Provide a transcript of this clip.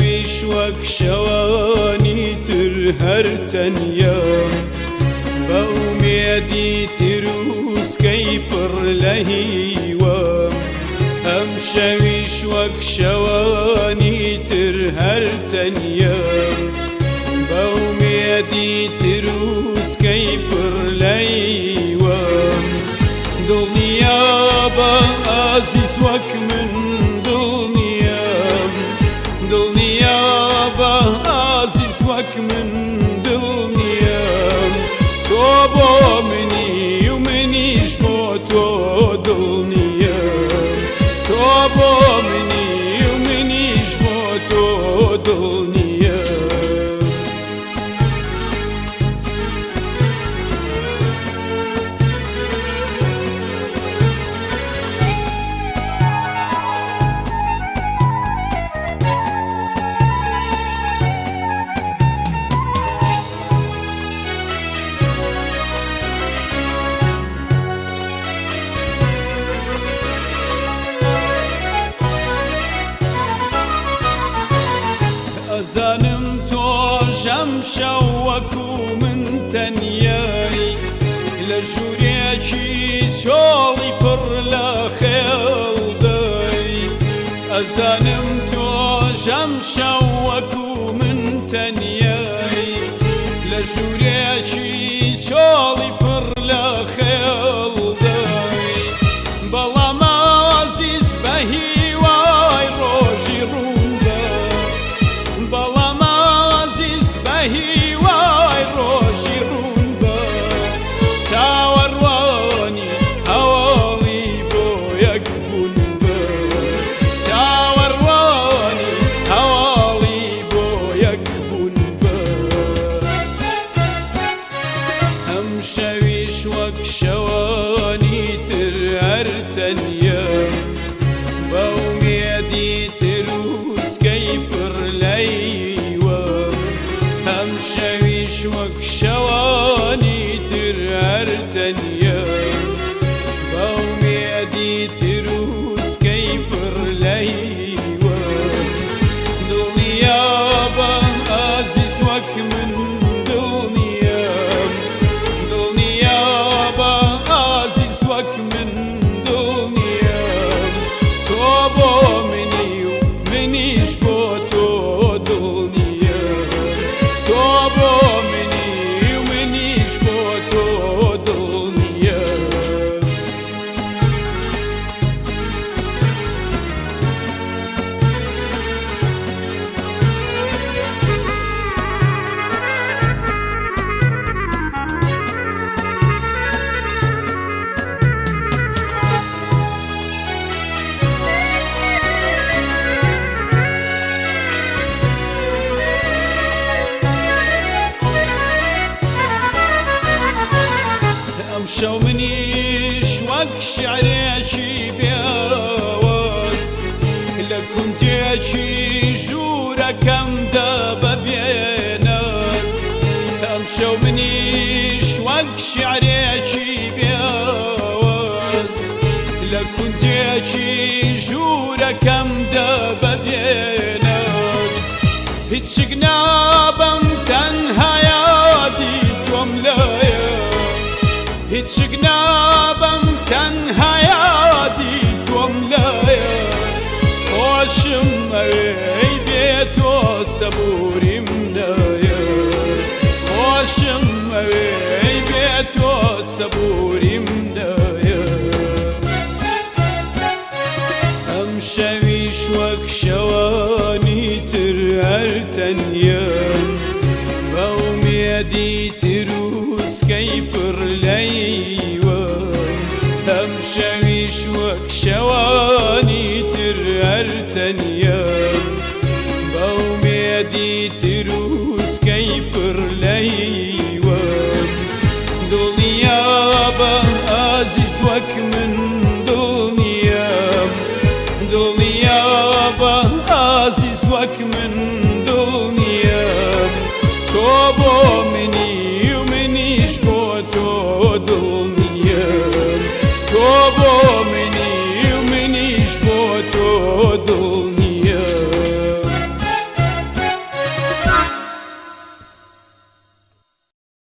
شەویش وەک شەوانی تر هەرتەنیام بە ئومێدی تروسکەی پڕ لە هیوام ئەم شەویش وەک شەوانی تر هەرتەنیام بە ئومێدی تروسکەی پڕ لە هیوام دڵنیا بە ئازیز وەک من دڵنیا بە ئازیز وەک من دڵنیام تۆ بۆ منی و منیش بۆ تۆ دڵنیام تۆ بۆ منی و منیش بۆ تۆ دڵنیام ئەزانم تۆژەم شەو وەکو من تەنیایی لە ژوورێکی چۆڵی پڕ لە خێڵدەی ئەزانم تۆژەم شەو وەکو من تەنیایی لە ژوورێکی چۆڵی پڕ لە خێڵدەی بەڵام ئازیز بە هیوای ڕۆژی بەڵام ئازیز بە هیوای ڕۆژی ڕوون بە چاوەڕوانی هەواڵی بۆ یەک بوون بە چاوەڕوانی هەواڵی بۆ یەک بوون بە ئەم شەویش وەک شەوانی تر هەرتەنیام بە ئومێدی تروسکەی پڕ لە هیوام ئەم شەویش وەک شەوانی تر هەرتەنیام بە ئومێدی تروسکەی پڕ لە هیوام دڵنیا بە ئازیز وەک من دڵنیام دڵنیا بە ئازیز وەک من دڵنیام تۆ بۆ منی و منیش بۆ تۆ دڵنیام تۆ بۆ منی و منیش بۆ تۆ دڵنیام ئەم شەو منیش وەک شیعرێکی بێوەز لە کونجێکی ژوورەکەمدا بەبێناز ئەم شەو منیش وەک شیعرێکی بێوەز لە کونجێکی ژوورەکەمدا بەبێناز هیچ شک نابەم تەنهایەتی تۆم لایە هیچ شک نابەم تەنهایەتی تۆم لایە خۆشم ئەوەی بێ تۆ سەبووریم نایە خۆشم ئەوەی بێ تۆ سەبووریم نایە ئەم شەویش وەک شەوانی تر هەرتەنیام بە ئومێدی تروسکەی پڕ لە هیوام ئەم شەویش وەک شەوانی تر هەرتەنیام